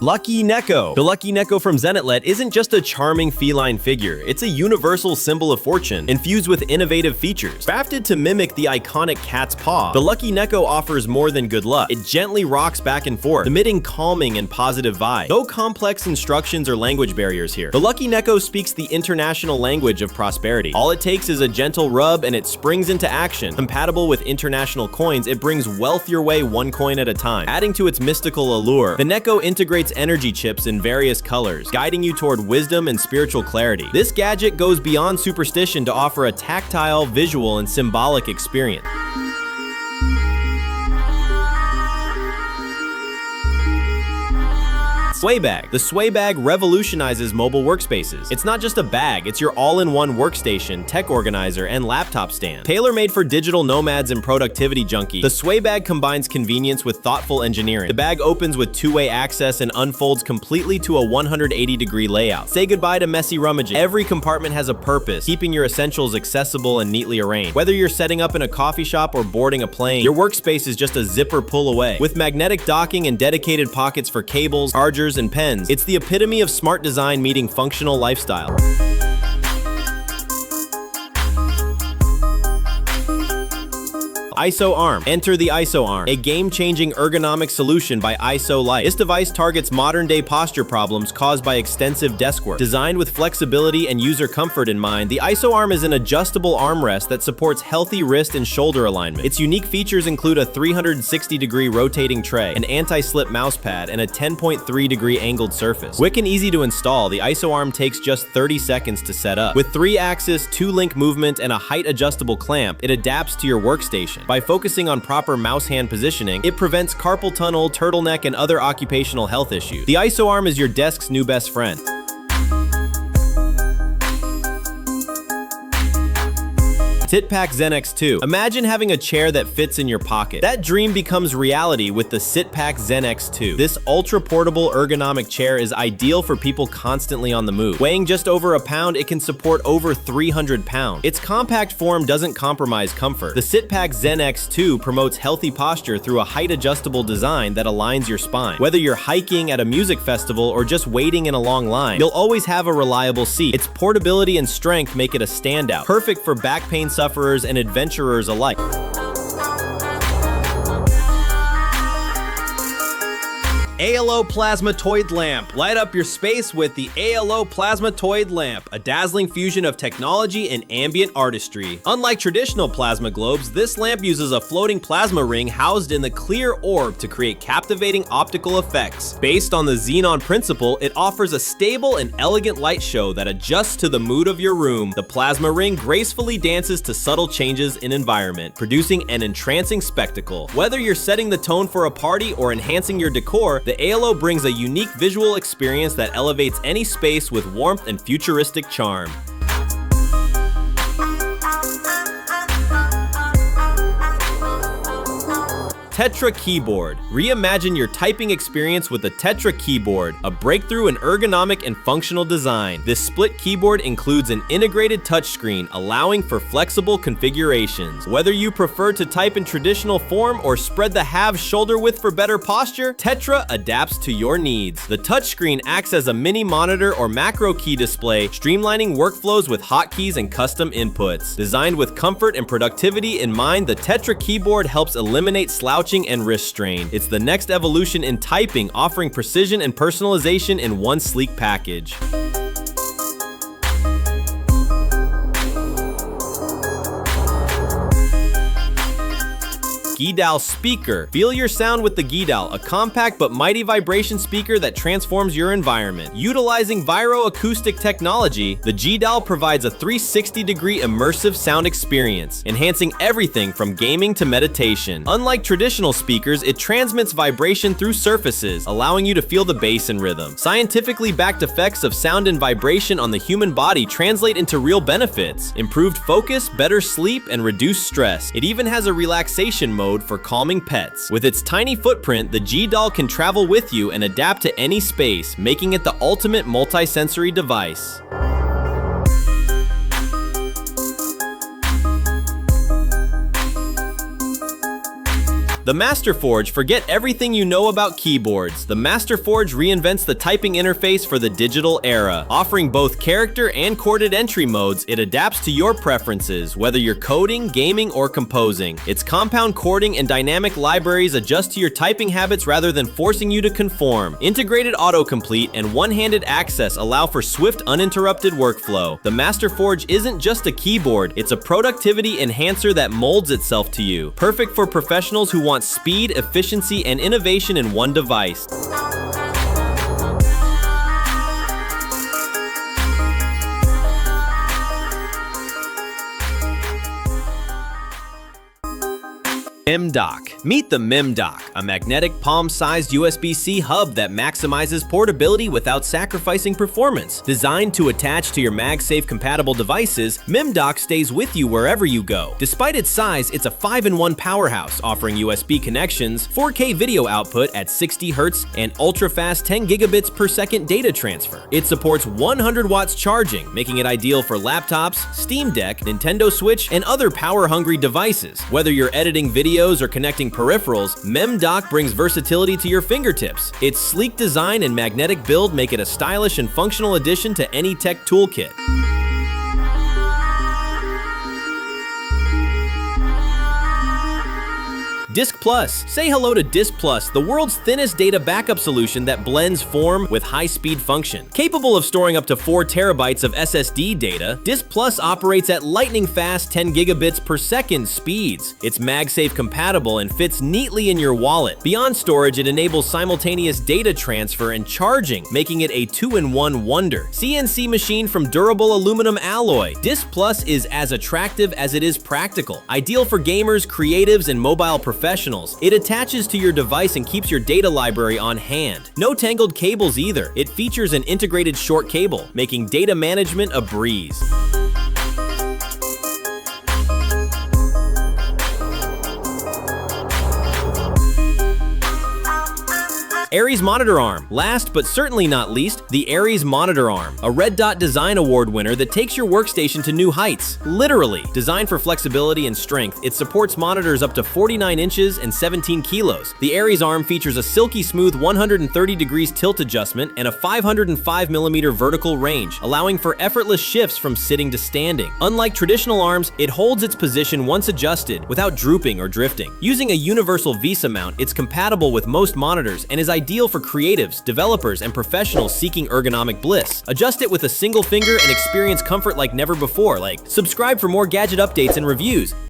Lucky Neko. The Lucky Neko from Zenitlet isn't just a charming feline figure, it's a universal symbol of fortune, infused with innovative features. Crafted to mimic the iconic cat's paw, the Lucky Neko offers more than good luck. It gently rocks back and forth, emitting calming and positive vibes. No complex instructions or language barriers here. The Lucky Neko speaks the international language of prosperity. All it takes is a gentle rub and it springs into action. Compatible with international coins, it brings wealth your way one coin at a time. Adding to its mystical allure, the Neko integrates energy chips in various colors, guiding you toward wisdom and spiritual clarity. This gadget goes beyond superstition to offer a tactile, visual, and symbolic experience. Sway Bag. The Sway Bag revolutionizes mobile workspaces. It's not just a bag, it's your all-in-one workstation, tech organizer, and laptop stand. Tailor-made for digital nomads and productivity junkies, the Sway Bag combines convenience with thoughtful engineering. The bag opens with two-way access and unfolds completely to a 180-degree layout. Say goodbye to messy rummaging. Every compartment has a purpose, keeping your essentials accessible and neatly arranged. Whether you're setting up in a coffee shop or boarding a plane, your workspace is just a zipper pull away. With magnetic docking and dedicated pockets for cables, chargers, and pens, it's the epitome of smart design meeting functional lifestyle. ISO Arm. Enter the ISO Arm, a game-changing ergonomic solution by ISO Life. This device targets modern-day posture problems caused by extensive desk work. Designed with flexibility and user comfort in mind, the ISO Arm is an adjustable armrest that supports healthy wrist and shoulder alignment. Its unique features include a 360-degree rotating tray, an anti-slip mouse pad, and a 10.3-degree angled surface. Quick and easy to install, the ISO Arm takes just 30 seconds to set up. With 3-axis, 2-link movement, and a height-adjustable clamp, it adapts to your workstation. By focusing on proper mouse hand positioning, it prevents carpal tunnel, turtleneck, and other occupational health issues. The ISO Arm is your desk's new best friend. SitPack Zen X2. Imagine having a chair that fits in your pocket. That dream becomes reality with the SitPack Zen X2. This ultra-portable ergonomic chair is ideal for people constantly on the move. Weighing just over a pound, it can support over 300 pounds. Its compact form doesn't compromise comfort. The SitPack Zen X2 promotes healthy posture through a height-adjustable design that aligns your spine. Whether you're hiking at a music festival or just waiting in a long line, you'll always have a reliable seat. Its portability and strength make it a standout, perfect for back pain sufferers and adventurers alike. ALO Plasmatoid Lamp. Light up your space with the ALO Plasmatoid Lamp, a dazzling fusion of technology and ambient artistry. Unlike traditional plasma globes, this lamp uses a floating plasma ring housed in the clear orb to create captivating optical effects. Based on the xenon principle, it offers a stable and elegant light show that adjusts to the mood of your room. The plasma ring gracefully dances to subtle changes in environment, producing an entrancing spectacle. Whether you're setting the tone for a party or enhancing your decor, the ALO brings a unique visual experience that elevates any space with warmth and futuristic charm. Tetra Keyboard. Reimagine your typing experience with the Tetra Keyboard, a breakthrough in ergonomic and functional design. This split keyboard includes an integrated touchscreen, allowing for flexible configurations. Whether you prefer to type in traditional form or spread the halves shoulder width for better posture, Tetra adapts to your needs. The touchscreen acts as a mini monitor or macro key display, streamlining workflows with hotkeys and custom inputs. Designed with comfort and productivity in mind, the Tetra Keyboard helps eliminate slouching and wrist strain. It's the next evolution in typing, offering precision and personalization in one sleek package. G-Dal Speaker. Feel your sound with the G-Dal, a compact but mighty vibration speaker that transforms your environment. Utilizing viroacoustic technology, the G-Dal provides a 360-degree immersive sound experience, enhancing everything from gaming to meditation. Unlike traditional speakers, it transmits vibration through surfaces, allowing you to feel the bass and rhythm. Scientifically backed effects of sound and vibration on the human body translate into real benefits: improved focus, better sleep, and reduced stress. It even has a relaxation mode for calming pets. With its tiny footprint, the G-Doll can travel with you and adapt to any space, making it the ultimate multi-sensory device. The Master Forge, forget everything you know about keyboards. The Master Forge reinvents the typing interface for the digital era. Offering both character and chorded entry modes, it adapts to your preferences, whether you're coding, gaming, or composing. Its compound chording and dynamic libraries adjust to your typing habits rather than forcing you to conform. Integrated autocomplete and one-handed access allow for swift, uninterrupted workflow. The Master Forge isn't just a keyboard, it's a productivity enhancer that molds itself to you. Perfect for professionals who want speed, efficiency, and innovation in one device. MDock. Meet the MDock, a magnetic palm-sized USB-C hub that maximizes portability without sacrificing performance. Designed to attach to your MagSafe compatible devices, MDock stays with you wherever you go. Despite its size, it's a 5-in-1 powerhouse, offering USB connections, 4K video output at 60 Hz, and ultra-fast 10 gigabits per second data transfer. It supports 100 watts charging, making it ideal for laptops, Steam Deck, Nintendo Switch, and other power-hungry devices. Whether you're editing videos or connecting peripherals, MDock brings versatility to your fingertips. Its sleek design and magnetic build make it a stylish and functional addition to any tech toolkit. Disk Plus. Say hello to Disk Plus, the world's thinnest data backup solution that blends form with high-speed function. Capable of storing up to 4 terabytes of SSD data, Disk Plus operates at lightning-fast 10 gigabits per second speeds. It's MagSafe compatible and fits neatly in your wallet. Beyond storage, it enables simultaneous data transfer and charging, making it a 2-in-1 wonder. CNC machined from durable aluminum alloy, Disk Plus is as attractive as it is practical. Ideal for gamers, creatives, and mobile professionals. It attaches to your device and keeps your data library on hand. No tangled cables either. It features an integrated short cable, making data management a breeze. Aries Monitor Arm. Last but certainly not least, the Aries Monitor Arm, a Red Dot Design Award winner that takes your workstation to new heights. Literally. Designed for flexibility and strength, it supports monitors up to 49 inches and 17 kilos. The Aries Arm features a silky smooth 130 degrees tilt adjustment and a 505mm vertical range, allowing for effortless shifts from sitting to standing. Unlike traditional arms, it holds its position once adjusted without drooping or drifting. Using a universal VESA mount, it's compatible with most monitors and is ideal for creatives, developers, and professionals seeking ergonomic bliss. Adjust it with a single finger and experience comfort like never before. Subscribe for more gadget updates and reviews.